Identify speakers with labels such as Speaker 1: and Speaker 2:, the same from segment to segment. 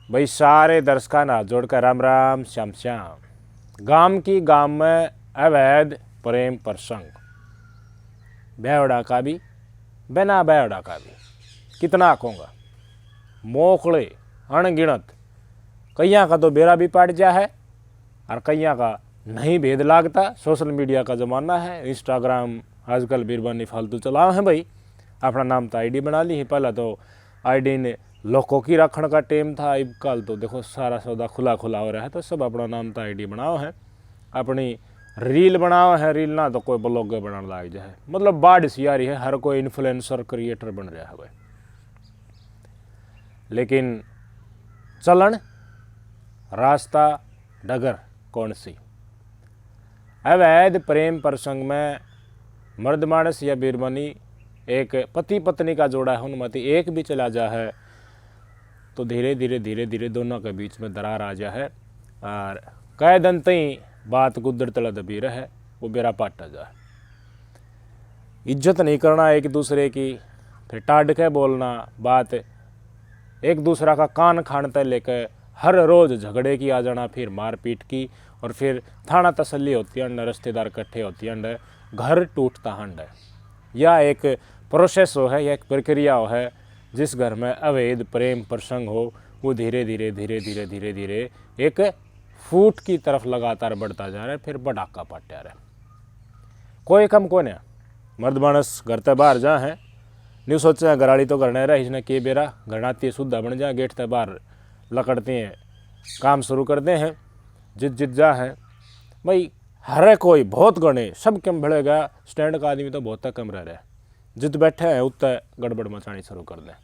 Speaker 1: भाई सारे दर्शका ना जोड़कर राम राम श्याम श्याम। गांव में अवैध प्रेम प्रसंग, बेवड़ा का भी बिना बेवड़ा का भी कितना कहूँगा, मोकले अनगिनत। कईया का तो बेरा भी पाट जा है और कईया का नहीं भेद लागता। सोशल मीडिया का ज़माना है, इंस्टाग्राम आजकल बीरबानी फालतू चलाओ है भाई। अपना नाम तो आईडी बना ली है, पहला तो आईडी ने लोगों की रखने का टाइम था, अब कल तो देखो सारा सौदा खुला खुला हो रहा है, तो सब अपना नाम तो आईडी बनाओ है, अपनी रील बनाओ है। रील ना तो कोई ब्लॉगर बनाने लग जाए, मतलब बाढ़ सी आ रही है, हर कोई इन्फ्लुएंसर क्रिएटर बन रहा है भाई। लेकिन चलन रास्ता डगर कौन सी? अवैध प्रेम प्रसंग में मर्द मानस या बीरबनी एक पति पत्नी का जोड़ा है, उनमें एक भी चला जा है तो धीरे धीरे दोनों के बीच में दरार आ जा है और कह दिन तई बात गुदर तला दबी रहे, वो बेरा पाटा जा। इज्जत नहीं करना एक दूसरे की, फिर टाड़ के बोलना, बात एक दूसरा का कान खानते लेकर हर रोज़ झगड़े की आ जाना, फिर मारपीट की, और फिर थाना तसल्ली होती है, रिश्तेदार इकट्ठे होती है, घर टूटता हंड है। यह एक प्रोसेस हो है, यह एक प्रक्रिया हो है, जिस घर में अवैध प्रेम प्रसंग हो वो धीरे धीरे एक फूट की तरफ लगातार बढ़ता जा रहा है, फिर बड़ाका पाटा रहा है। कोई कम कौन है, मर्द मानस घर ते बाहर जा है, न्यू सोचा है घराड़ी तो करने रहा, इसने के बेरा घरनाती सुधा बन जा, गेट ते बाहर लकड़ते हैं, काम शुरू करते हैं, जित जा है भाई। हरे कोई बहुत गणे सब कम बढ़ेगा, स्टैंड का आदमी तो बहुत कम रह रहा है, जित बैठे हैं उत्ते गड़बड़ मचानी शुरू कर दें।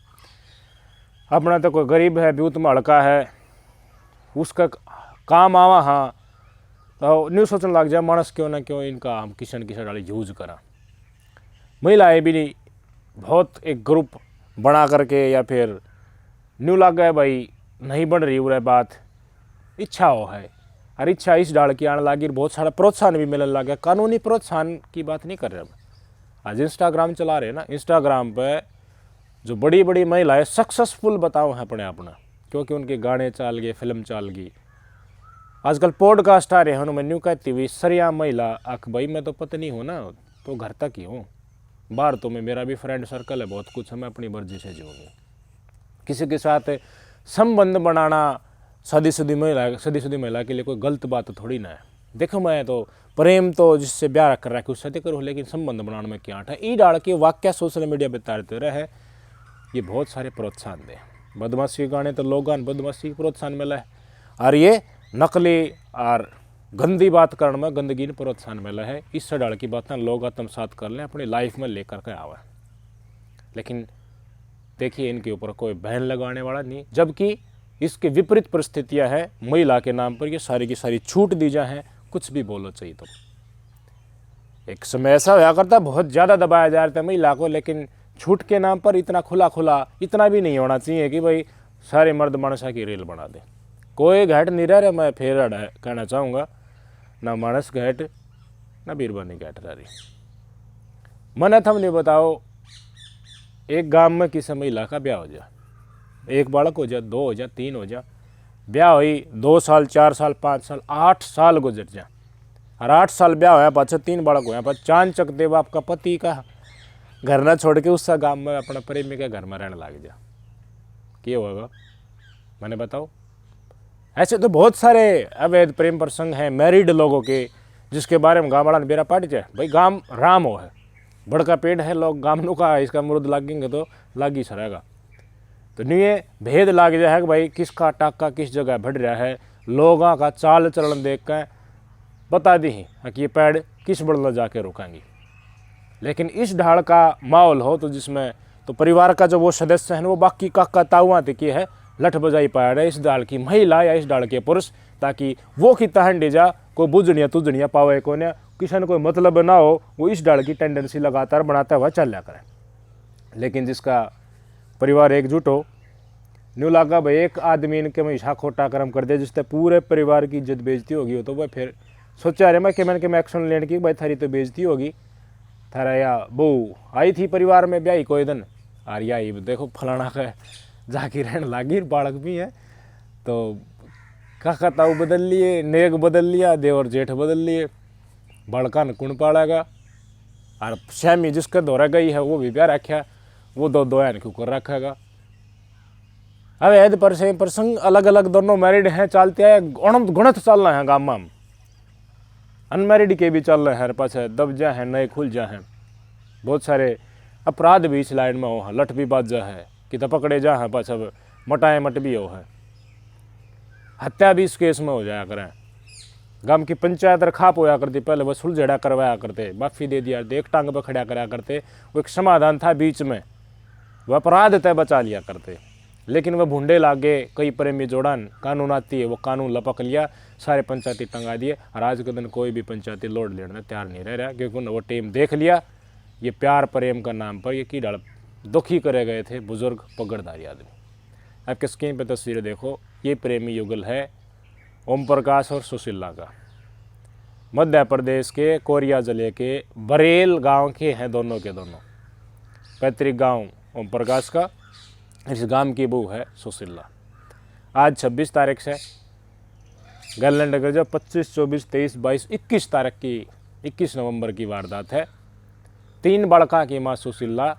Speaker 1: अपना तो कोई गरीब है भी उतम हड़का है, उसका काम आवा हाँ तो न्यू सोचने लग जाए मानस क्यों ना क्यों इनका हम किशन डाली यूज करा। महिलाएं भी नहीं बहुत एक ग्रुप बना करके या फिर न्यू लग गए भाई नहीं बन रही उरे बात, इच्छा हो है और इच्छा इस डाल की आने लगी, बहुत सारा प्रोत्साहन भी मिलने लग गया। कानूनी प्रोत्साहन की बात नहीं कर रहे, आज इंस्टाग्राम चला रहे हैं ना, इंस्टाग्राम पे जो बड़ी बड़ी महिलाएं सक्सेसफुल बताओ हैं अपना, क्योंकि उनके गाने चाल गए, फिल्म चाल गई, आजकल पॉडकास्ट आ रहे हैं, उन्होंने न्यू कहती हुई सरिया महिला आख भाई मैं तो पत्नी हूँ ना, तो घर तक ही हूँ, बाहर तो मैं मेरा भी फ्रेंड सर्कल है, बहुत कुछ है, मैं अपनी मर्जी से जीऊँगी। किसी के साथ संबंध बनाना शादीशुदा महिला के लिए कोई गलत बात थोड़ी ना है। देखो मैं तो प्रेम तो जिससे ब्याह कर रहा है उससे करूँ, लेकिन संबंध बनाने में क्या है, ई डाल के वाक्य सोशल मीडिया पर तारते रहे, ये बहुत सारे प्रोत्साहन दे। बदमाशी के गाने तो लोग बदमाशी की प्रोत्साहन मिला है, और ये नकली और गंदी बात करने में गंदगी ने प्रोत्साहन मिला है। इस डाल की बातें लोग आत्मसात कर लें, अपनी लाइफ में लेकर के आवे, लेकिन देखिए इनके ऊपर कोई बैन लगाने वाला नहीं, जबकि इसके विपरीत परिस्थितियां हैं। महिला के नाम पर ये सारी की सारी छूट दी जा है, कुछ भी बोलो चाहिए तो। एक समय ऐसा हुआ करता बहुत ज़्यादा दबाया जा रहा था महिला को, लेकिन छूट के नाम पर इतना खुला इतना भी नहीं होना चाहिए कि भाई सारे मर्द मानसा की रील बना दे। कोई घाट नहीं रह रहा, मैं फिर कहना चाहूँगा, ना मानस घाट ना बीरबानी घाट रह रही। मन थम नहीं बताओ, एक गांव में किसी महिला का ब्याह हो जाए, एक बालक हो जाए, 2 हो जाए, 3 हो जाए, ब्याह हुई 2 साल 4 साल 5 साल 8 साल गुजर जाए, और 8 साल ब्याह होया पाछे 3 बालक होया पाछे चांद चक देव आपका पति का घर ना छोड़ के उसका गांव में अपना प्रेमी के घर में रहने लग जा, क्या होगा मैंने बताओ। ऐसे तो बहुत सारे अवैध प्रेम प्रसंग हैं मैरिड लोगों के, जिसके बारे में गाँव वाला ने बेरा पाट जाए भाई, गांव राम हो है, बड़का पेड़ है, लोग गामनों का इसका मुरुद लागेंगे तो लाग ही सरेगा, तो नहीं ये भेद लाग जाए कि भाई किसका टाका किस जगह बढ़ रहा है, लोगों का चाल चलन देख कर बता दी कि ये पेड़ किस बड़ला जाके रुकेंगी। लेकिन इस ढाल का माहौल हो तो जिसमें तो परिवार का जो वो सदस्य हैं वो बाकी काका ताउआ तक है लठ बजाई पा रहे इस डाल की महिला या इस डाल के पुरुष, ताकि वो की तहंडी जा कोई बुझनिया तुझनिया पावे को न किसी कोई मतलब ना हो, वो इस डाल की टेंडेंसी लगातार बनाता हुआ चल करे। लेकिन जिसका परिवार एकजुट हो, न्यू लागा भाई एक आदमी इनके हमेशा खोटा कर्म कर दिया जिससे पूरे परिवार की इज्जत बेइज्जती होगी, हो तो वह फिर सोचा रहे मैं कि मैंने एक्शन लेने की भाई थारी तो बेइज्जती होगी, थारा या बहू आई थी परिवार में ब्याही कोई दिन, और या देखो फलाना का जाके रहने लागी, बालक भी है, तो काका ताऊ बदल लिए, नेक बदल लिया, देवर जेठ बदल लिए, बड़का न कुण पाड़ेगा। और श्यामी जिसके दौरा गई है वो भी ब्याह रखा, वो दो दोहन क्यों कर रखेगा। अब ऐद पर से प्रसंग अलग अलग दोनों मैरिड हैं, चलते हैं अनंत गुणत चल रहे हैं गाँव में, अनमैरिड के भी चल रहे हैं, पास दब जा है, नए खुल जा हैं। बहुत सारे अपराध भी इस लाइन में हो है, लठ भी बाज जा है कि तो पकड़े जा है, पास अब मटाए मट भी हो है, हत्या भी इस केस में हो जाया करें। गांव की पंचायत रखाप होया करती, पहले वह सुलझड़ा करवाया करते, माफ़ी दे दिया, एक टांग पर खड़ा कराया करते, वो एक समाधान था बीच में, वह अपराध तय बचा लिया करते। लेकिन वह भूडे लागे, कई प्रेमी जोड़ान, कानून आती है वो कानून लपक लिया, सारे पंचायती टंगा दिए। और आज के दिन कोई भी पंचायती लोड लेने तैयार नहीं रह रहा, क्योंकि वो टीम देख लिया ये प्यार प्रेम का नाम पर ये कीड़ा दुखी करे गए थे बुजुर्ग पगड़दारी आदमी। आपके स्क्रीन पर तस्वीर देखो, ये प्रेमी युगल है ओम प्रकाश और सुशीला का, मध्य प्रदेश के कोरिया जिले के बरेल गांव के हैं दोनों के दोनों। पैतृक गांव ओम प्रकाश का, इस गांव की बहू है सुशीला। आज 26 तारीख से गैरलैंड अगर जब 25, 24, 23, 22, 21 तारीख की 21 नवंबर की वारदात है। 3 बड़का की माँ सुशीला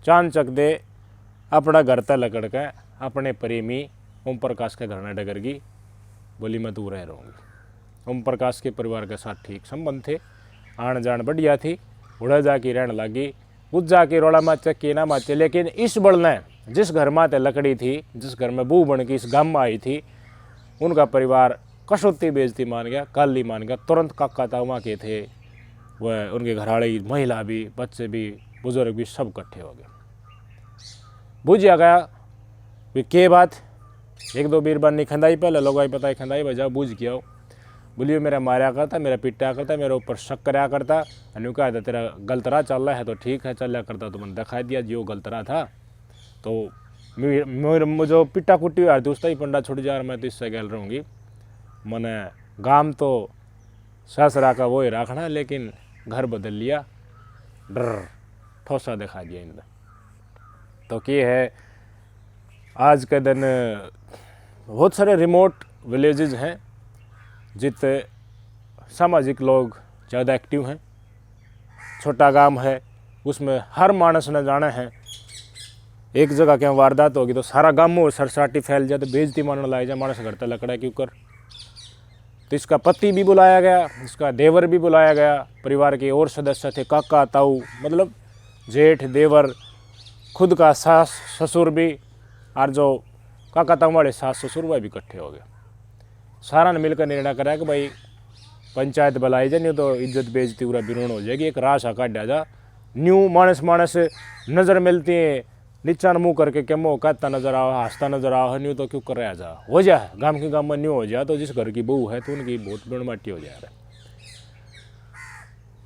Speaker 1: चांद चक दे अपना घर तक लकड़ के अपने प्रेमी ओम प्रकाश के घर में डगर गई, बोली मैं दूर रह रहूँगी। ओम प्रकाश के परिवार के साथ ठीक संबंध थे, आन जान बढ़िया थी, उड़ा जाके रहने लगी, उस जाके रोड़ा माचे के ना माचे। लेकिन इस बड़ ने जिस घर माते लकड़ी थी, जिस घर में बू बन के इस गांव में आई थी, उनका परिवार कशोत्ती बेइज्जती मान गया, काली मान गया। तुरंत काका ताऊ के थे वह, उनके घरवाली, महिला भी, बच्चे भी, बुजुर्ग भी सब इकट्ठे हो गए। बुझिया गया वे के बात, एक दो बीरबान नहीं खंदाई, पहले लोग आई पता ही खंदाई बजा बुझ गया हो। बोलियो मेरा मारा करता, मेरा पिटा करता, मेरे ऊपर शक कराया करता, अनु कहा था तेरा गलत राह चल रहा है तो ठीक है चल करता, तो मैंने दिखाई दिया जो गलत रहा था। तो मुझे पिटा कुट्टी हुआ दोस्त ही पंडा छुट जा, मैं तो इससे गल रहूँगी, मैंने गाम तो ससरा का वो ही रखना, लेकिन घर बदल लिया, डर ठोसा दिखा दिया इनने। तो क्या है आज के दिन बहुत सारे रिमोट विलेजेस हैं जितने सामाजिक लोग ज़्यादा एक्टिव हैं। छोटा गांव है, उसमें हर मानस ने जाना है, एक जगह क्या वारदात होगी तो सारा गांव में सरसाटी फैल जाए, तो बेइज्जती मानने लाई जाए, मानस घर तक लकड़ा क्यों कर। तो इसका पति भी बुलाया गया, इसका देवर भी बुलाया गया, परिवार के और सदस्य थे, काका ताऊ, मतलब जेठ देवर, खुद का सास ससुर भी, और जो काका ताऊ वाले सास ससुर वह भी इकट्ठे हो गए। सारा ने मिलकर निर्णय कराया कि भाई पंचायत बुलाई जाए, नहीं तो इज्जत बेइज्जती पूरा बिरोण हो जाएगी, एक राशा काटा जा। न्यू मानस मानस नज़र मिलती है, नीचा मुँह करके क्या मुँह कहता नजर आओ, हंसता नजर आओ, न्यू तो क्यों कर रहा जा, हो जाए गांव के गांव में न्यू हो जाए, तो जिस घर की बहू है तो उनकी बहुत बेणमाटी हो जाए।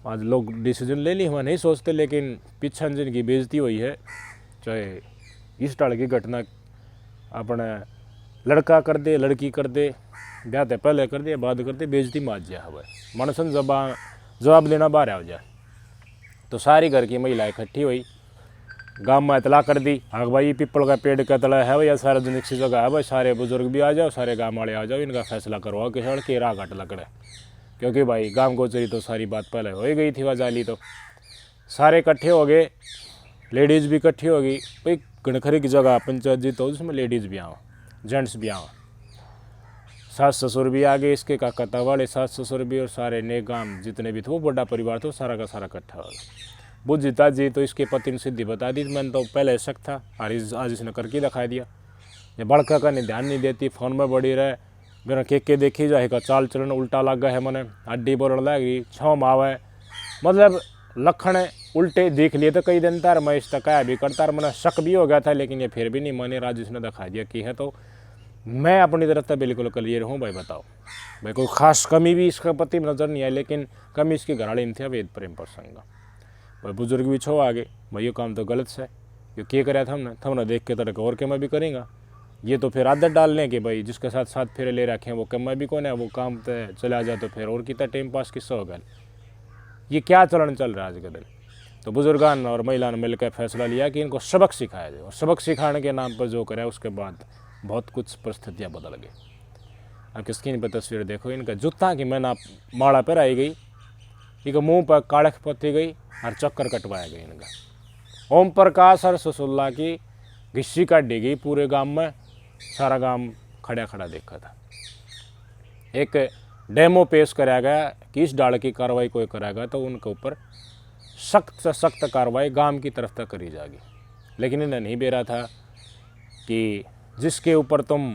Speaker 1: आज लोग डिसीजन ले ली, हम नहीं सोचते, लेकिन पीछे जिनकी बेइज्जती हुई है, चाहे इस टाल की घटना अपने लड़का कर दे, लड़की कर दे, ब्याह तो पहले कर दे बाद कर दे, बेइज्जती माज जाए हवा मनसन जवाब देना बाहर आ जाए। तो सारी घर की महिला इकट्ठी हुई, गांव में इतला कर दी, हाँ भाई पीपल का पेड़ का तला है भैया, सार्वजनिक सी जगह है भाई, सारे बुजुर्ग भी आ जाओ, सारे गांव वाले आ जाओ, इनका फैसला करवाओ कि सड़क के राह घट लकड़े। क्योंकि भाई गांव गोचरी तो सारी बात पहले हो ही गई थी, वह जाली तो सारे इकट्ठे हो गए, लेडीज़ भी इकट्ठी हो गई। भाई गणखरी की जगह पंचायत जी तो उसमें लेडीज़ भी आओ, जेंट्स भी आओ, सास ससुर भी आ गए, इसके काका ताऊ वाले सास ससुर भी, और सारे नेक गांव जितने भी थे, वो बड़ा परिवार था, सारा का सारा इकट्ठा हो गया। बुझता जी तो इसके पति ने सिद्धि बता दी, मैंने तो पहले शक था, और आज इसने करके दिखा दिया। ये बड़का का नहीं ध्यान नहीं देती, फ़ोन में बड़ी रहे, मेरा के देखी जाएगा, चाल चलन उल्टा लग गया है, मैंने हड्डी बोलने लगी, छाँव आवे, मतलब लक्षण उल्टे देख लिए। तो कई दिन तार मैं इस तक भी करता, और मैंने शक भी हो गया था, लेकिन ये फिर भी नहीं माने, राज इसने दिखा दिया कि है। तो मैं अपनी तरफ से बिल्कुल क्लियर हूँ भाई, बताओ भाई कोई खास कमी भी इसका पति में नज़र नहीं आई, लेकिन कमी इसकी घराड़ी में थी अवैध प्रेम प्रसंग का। भाई बुजुर्ग भी छो आगे, भाई ये काम तो गलत है, ये क्या कराया था हमने देख के तरह और क्या मैं भी करेंगे। ये तो फिर आदत डाल लें कि भाई जिसके साथ साथ फिर ले रखे हैं वो कम मैं भी कौन है, वो काम तो चला जाए तो फिर और कितना टाइम पास किस्सा होगा। ये क्या चलन चल रहा है आज के दिन। तो बुजुर्गान और महिला ने मिलकर फैसला लिया कि इनको सबक सिखाया जाए, और सबक सिखाने के नाम पर जो करे उसके बाद बहुत कुछ परिस्थितियाँ बदल गई। आपकी स्क्रीन पर तस्वीर देखो, इनका जूता की मैंने माला पहराई गई, इनका मुंह पर काड़क पत्ती गई और चक्कर कटवाया गया इनका। ओम प्रकाश और सुसुल्ला की घिस्सी काटी गई पूरे गांव में, सारा गांव खड़ा खड़ा देखा था। एक डेमो पेश कराया गया कि इस डाल की कार्रवाई कोई कराएगा तो उनके ऊपर सख्त से सख्त कार्रवाई गांव की तरफ तक करी जाएगी। लेकिन इन्हें नहीं बेरा था कि जिसके ऊपर तुम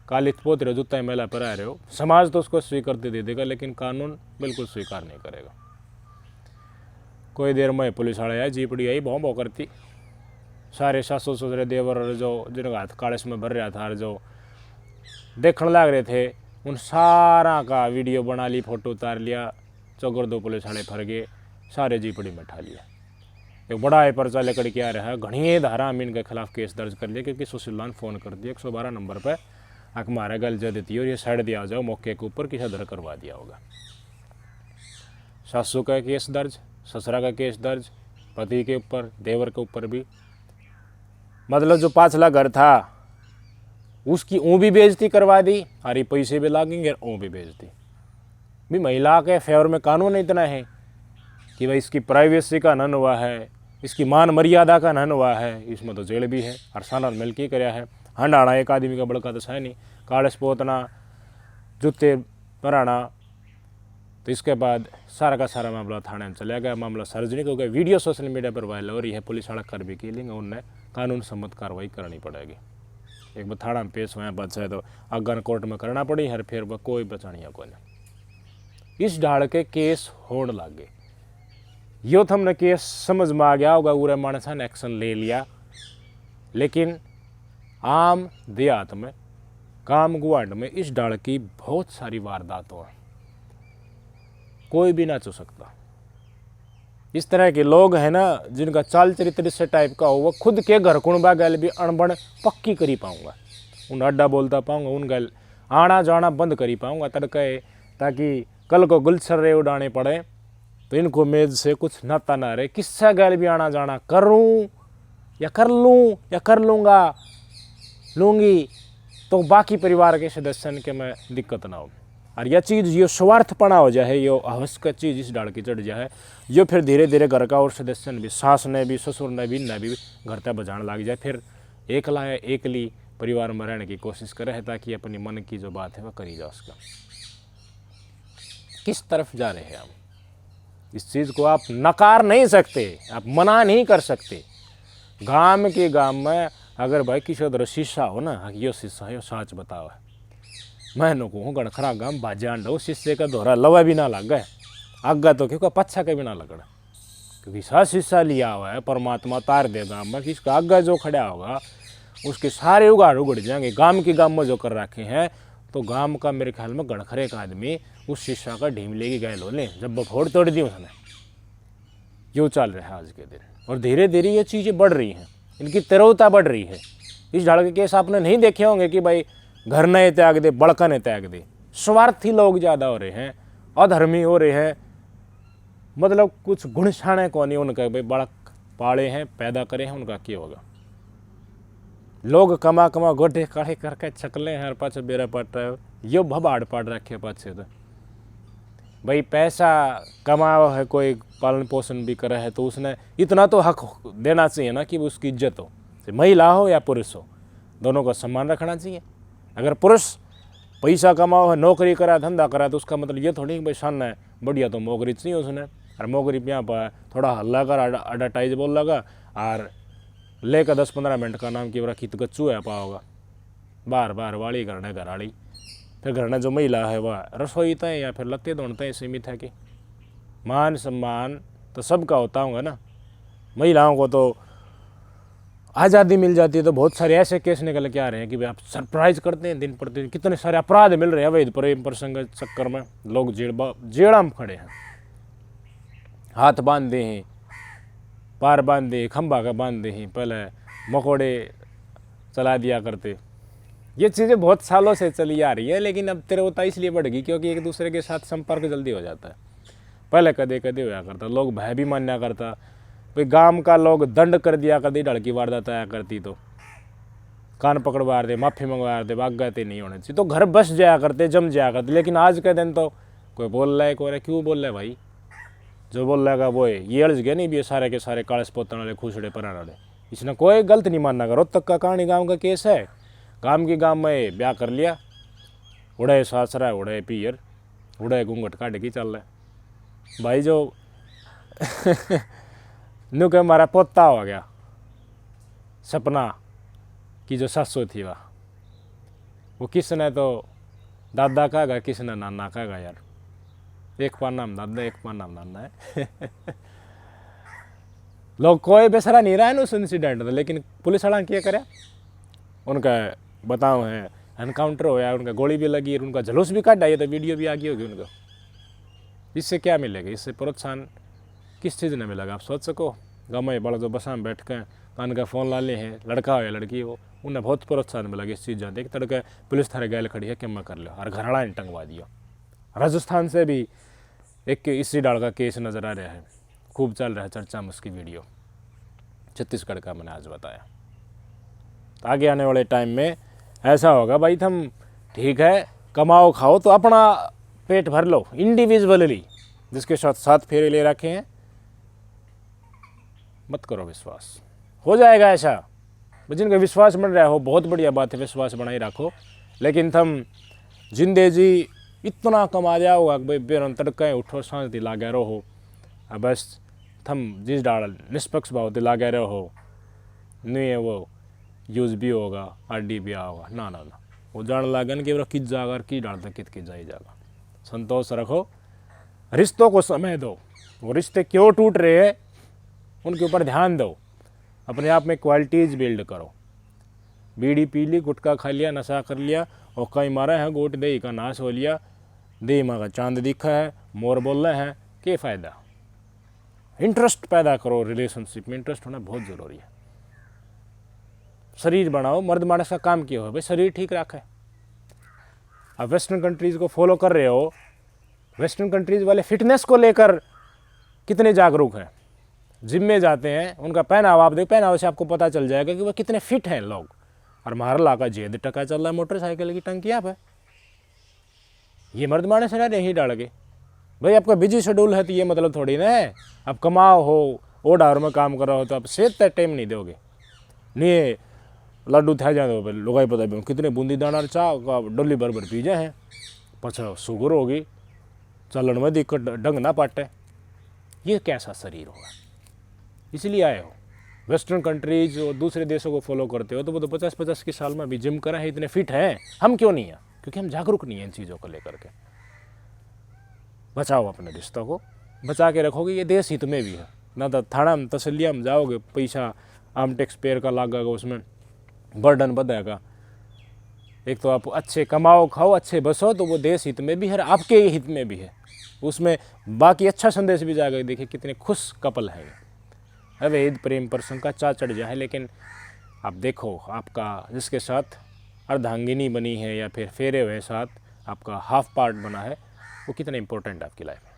Speaker 1: कालित पोतरे जूता मेला पर आ रहे हो, समाज तो उसको स्वीकृति दे देगा लेकिन कानून बिल्कुल स्वीकार नहीं करेगा। कोई देर में पुलिस वाले आए, जीपड़ी आई, भौं भौं करती, सारे सासू ससुरे देवर जो जिनका हाथ काड़स में भर रहा था और जो देखने लग रहे थे, उन सारा का वीडियो बना ली, फोटो उतार लिया, चौगर दो पुलिस वाले फर गए, सारे जीपड़ी में ठा लिया। एक बड़ा है पर्चा लेकर के आ रहा है, घनी धारा हम इनके खिलाफ केस दर्ज कर लिया क्योंकि सुशीला ने फ़ोन कर दिया 112 नंबर पर, आक मारा गल जो देती और ये साइड दिया जाओ, मौके के ऊपर किसी दर करवा दिया होगा। सासू का केस दर्ज, ससुरा का केस दर्ज, पति के ऊपर, देवर के ऊपर भी। मतलब जो पाछला घर था उसकी ऊँ भी बेइज्जती करवा दी, अरे पैसे भी लागेंगे, ऊँ भी बेइज्जती। भी महिला के फेवर में कानून इतना है कि भाई इसकी प्राइवेसी का हनन हुआ है, इसकी मान मर्यादा का हनन हुआ है, इसमें तो जेल भी है। और साना मिल के कराया है, हंडाना एक आदमी का बड़का तो है नहीं, काड़स पोतना, जूते पराना। तो इसके बाद सारा का सारा मामला थाने में चला गया, मामला सार्वजनिक हो गया, वीडियो सोशल मीडिया पर वायरल हो रही है। पुलिस वाला कर भी की, लेकिन उन्हें कानून सम्मत कार्रवाई करनी पड़ेगी। एक बार थाना में पेश हुआ बच्चा है तो अगन कोर्ट में करना पड़ी है, फिर वह कोई बचानिया को नहीं। इस ढाल के केस होने लग गए, यो तो हमने केस समझ में आ गया होगा, पूरे मानसा ने एक्शन ले लिया। लेकिन आम देहात में, गांव गुआंढ में इस ढाल की बहुत सारी वारदातों हैं, कोई भी ना छू सकता। इस तरह के लोग हैं ना जिनका चाल चरित्र इस टाइप का हो, वो खुद के घर कुणबा गैल भी अणबण पक्की करी पाऊंगा, उन अड्डा बोलता पाऊंगा, उन गैल आना जाना बंद करी पाऊंगा तड़के, ताकि कल को गुलछर्रे उड़ाने पड़े तो इनको मेज से कुछ नाता ना रहे। किससे गैल भी आना जाना करूं या कर लूं या कर लूँगा लूँगी तो बाकी परिवार के सदस्यों के में दिक्कत ना हो। और यह चीज़ यो स्वार्थपना हो जाए, यो आवश्यक चीज़ इस डाल की चढ़ जाए, यो फिर धीरे धीरे घर का और सदस्य भी, सास ने भी, ससुर ने भी, न भी घर तक बजाने लग जाए, फिर एकला है एकली परिवार में रहने की कोशिश करे ताकि अपनी मन की जो बात है वह करी जा उसका। किस तरफ जा रहे हैं हम, इस चीज़ को आप नकार नहीं सकते, आप मना नहीं कर सकते। गांव के गांव में अगर भाई किसी उधर शीशा हो ना, यो शीशा है, यो साच बताओ है, मैं नो कहूँ गणखरा गांव बाजान रहो, शीशे का दोहरा लवा भी ना लग गए, आगा तो क्योंकि पच्छा के भी ना लगना, क्योंकि सा शीशा लिया हुआ है परमात्मा तार दे गांव में, इसका आगा जो खड़ा होगा उसके सारे उगाड़ उगड़ जाएंगे। गांव के गांव में जो कर रखे हैं तो गांव का मेरे ख्याल में गणखरे का आदमी उस शीशा का ढीमले की गैल हो ले, जब वो फोड़ तोड़ दी उसने। यो चल रहा है आज के दिन, और धीरे धीरे ये चीज़ें बढ़ रही हैं, इनकी तरौता बढ़ रही है। इस ढाल के केस आपने नहीं देखे होंगे कि भाई घर ने त्याग दे, बड़का ने त्याग दे, स्वार्थी लोग ज़्यादा हो रहे हैं, अधर्मी हो रहे हैं, मतलब कुछ गुणशाने को नहीं उनका, भाई बड़क पाले हैं, पैदा करे हैं, उनका क्या होगा। लोग कमा कमा गोडे काढ़े करके छकले हैं, पाछे बेरा पट रहे हो, यो भबाड़ पाड़ रखे पाछे। तो भाई पैसा कमाओ है, कोई पालन पोषण भी करे है तो उसने इतना तो हक देना चाहिए ना कि उसकी इज्जत हो, महिला हो या पुरुष हो, दोनों का सम्मान रखना चाहिए। अगर पुरुष पैसा कमाओ है, नौकरी करा, धंधा करा, तो उसका मतलब ये थोड़ी कि भाई सन है बढ़िया तो मोगरी चाहिए उसने, और मोगरी यहाँ पर थोड़ा हल्ला कर एडवर्टाइज बोल लगा और लेकर 10-15 मिनट का नाम की रखी तो गच्चू है पाओगा, बार बार वाली घरने घराड़ी, फिर घरने जो महिला है वह रसोई तय या फिर लत्ते दौड़ते सीमित है कि मान सम्मान तो सबका होता होगा ना। महिलाओं को तो आज़ादी मिल जाती है, तो बहुत सारे ऐसे केस निकल के आ रहे हैं कि भाई आप सरप्राइज करते हैं, दिन प्रतिदिन कितने सारे अपराध मिल रहे हैं अवैध प्रेम प्रसंग चक्कर में, लोग जेड़ा में खड़े हैं, हाथ बांधे हैं, पार बांधे, खंभा का बांधे हैं, पहले मकोड़े चला दिया करते। ये चीज़ें बहुत सालों से चली आ रही है, लेकिन अब तिरवता इसलिए बढ़ गई क्योंकि एक दूसरे के साथ संपर्क जल्दी हो जाता है। पहले कदे कदे होया करता, लोग भय भी मान्या करता, भाई गांव का लोग दंड कर दिया करती, ढड़की वारदात आया करती तो कान पकड़वा दे, माफ़ी मंगवा दे, बाग गए नहीं होने चाहिए, तो घर बस जाया करते, जम जाया करते। लेकिन आज के दिन तो कोई बोल रहा है, कोई क्यों बोल रहा है भाई, जो बोल रहा है वो है, ये अड़ज गए नहीं भी सारे के सारे काले पोतन वाले खुसड़े पर वाले, इसने कोई गलत नहीं मानना। करो तक का कहानी गाँव का केस है, गाँव के गाँव में ब्याह कर लिया, उड़े सासरा, उड़े पियर, उड़े घूंघट काट के चल रहे भाई। जो नु के हमारा पोता हो गया, सपना की जो सासू थी वो किसने तो दादा कहेगा, किसने नाना कहेगा यार, एक पार नाम दादा, एक पार नाम नाना है। लोग कोई बेसरा नहीं रहा है उस इंसिडेंट में, लेकिन पुलिस वाला क्या करे, उनका बताओ है एनकाउंटर होया, उनका गोली भी लगी, उनका जुलूस भी काटा, ये तो वीडियो भी आ गई होगी उनको। इससे क्या मिलेगा, इससे प्रोत्साहन किस चीज़ ने मिलेगा, आप सोच सको। गाँव में बड़ा जो बसा में बैठ कर कान का फ़ोन ला ले हैं, लड़का हो या लड़की हो, उन्हें बहुत प्रोत्साहन मिलेगा इस चीज़ जानते कि तड़के पुलिस थारे गैल खड़ी है कि मैं कर लो, और घराड़ा ने टंगवा दिया। राजस्थान से भी एक इसी डाल का केस नज़र आ रहा है, खूब चल रहा है चर्चा में उसकी वीडियो, छत्तीसगढ़ का मैंने आज बताया। तो आगे आने वाले टाइम में ऐसा होगा भाई, तुम ठीक है कमाओ खाओ तो अपना पेट भर लो इंडिविजुअली, जिसके साथ 7 फेरे ले रखे हैं मत करो विश्वास, हो जाएगा ऐसा। जिनका विश्वास बन रहा हो बहुत बढ़िया बात है, विश्वास बनाए रखो, लेकिन तुम जिंदे जी इतना कमा जाओगा भाई, बेरन तड़के उठो शांति लागे रहो, बस थम जिस डाल निष्पक्ष भाव दिलागे रहो, नहीं है वो यूज भी होगा, आरडी भी होगा, ना ना ना, वो जान लागन कि किस जागा की डालता कित जाई जागा। संतोष रखो, रिश्तों को समय दो, वो रिश्ते क्यों टूट रहे हैं उनके ऊपर ध्यान दो, अपने आप में क्वालिटीज़ बिल्ड करो। बीड़ी पी ली, गुटखा खा लिया, नशा कर लिया और कहीं मारा है गोट दही का नाश हो लिया, दही माँ का चांद दिखा है, मोर बोल रहे हैं, क्या फ़ायदा। इंटरेस्ट पैदा करो, रिलेशनशिप में इंटरेस्ट होना बहुत ज़रूरी है। शरीर बनाओ, मर्द मानस का काम क्या हो भाई, शरीर ठीक रखे। आप वेस्टर्न कंट्रीज़ को फॉलो कर रहे हो, वेस्टर्न कंट्रीज़ वाले फिटनेस को लेकर कितने जागरूक हैं, जिम में जाते हैं, उनका पहनावा आप देखो, पहनावे से आपको पता चल जाएगा कि वह कितने फिट हैं लोग। और महरला का जेद टका चल रहा है मोटरसाइकिल की टंकियाँ पे, ये मर्द माने से नहीं डाल के भाई। आपका बिजी शेड्यूल है तो ये मतलब थोड़ी ना है आप कमाओ हो, ओड आवर में काम कर रहे हो तो आप सेहत तक टाइम नहीं दोगे। नहीं लड्डू थे जाए लोग पता कितने बूंदी दाना चाह डोली भर पी जाए हैं, पछा शुगर होगी, चलन में दिक्कत, ढंग ना पाटे, ये कैसा शरीर होगा। इसलिए आए हो वेस्टर्न कंट्रीज और दूसरे देशों को फॉलो करते हो, तो वो तो 50-50 की साल में भी जिम करा है, इतने फिट हैं, हम क्यों नहीं हैं? क्योंकि हम जागरूक नहीं हैं इन चीज़ों को लेकर के। बचाओ अपने रिश्तों को, बचा के रखोगे, ये देश हित में भी है ना। तो थाना में तसलिया में जाओगे, पैसा आम टैक्स पेयर का लागेगा, उसमें बर्डन बढ़ेगा। एक तो आप अच्छे कमाओ खाओ, अच्छे बसो, तो वो देश हित में भी है, आपके हित में भी है, उसमें बाकी अच्छा संदेश भी जाएगा। देखिए कितने खुश कपल हैं। अवैध प्रेम प्रसंग का चा चढ़ जाए, लेकिन आप देखो आपका जिसके साथ अर्धांगिनी बनी है या फिर फेरे हुए साथ आपका हाफ पार्ट बना है, वो कितना इंपॉर्टेंट है आपकी लाइफ में।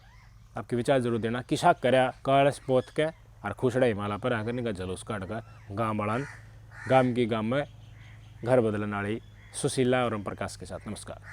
Speaker 1: आपके विचार जरूर देना। किसा कर्या कलश पोत के और खुशड़ा हिमालय पर आकर का जलूस काट कर गाँव बढ़ान, गाँव की गाँव में घर बदलने वाली सुशीला और ओम प्रकाश के साथ। नमस्कार।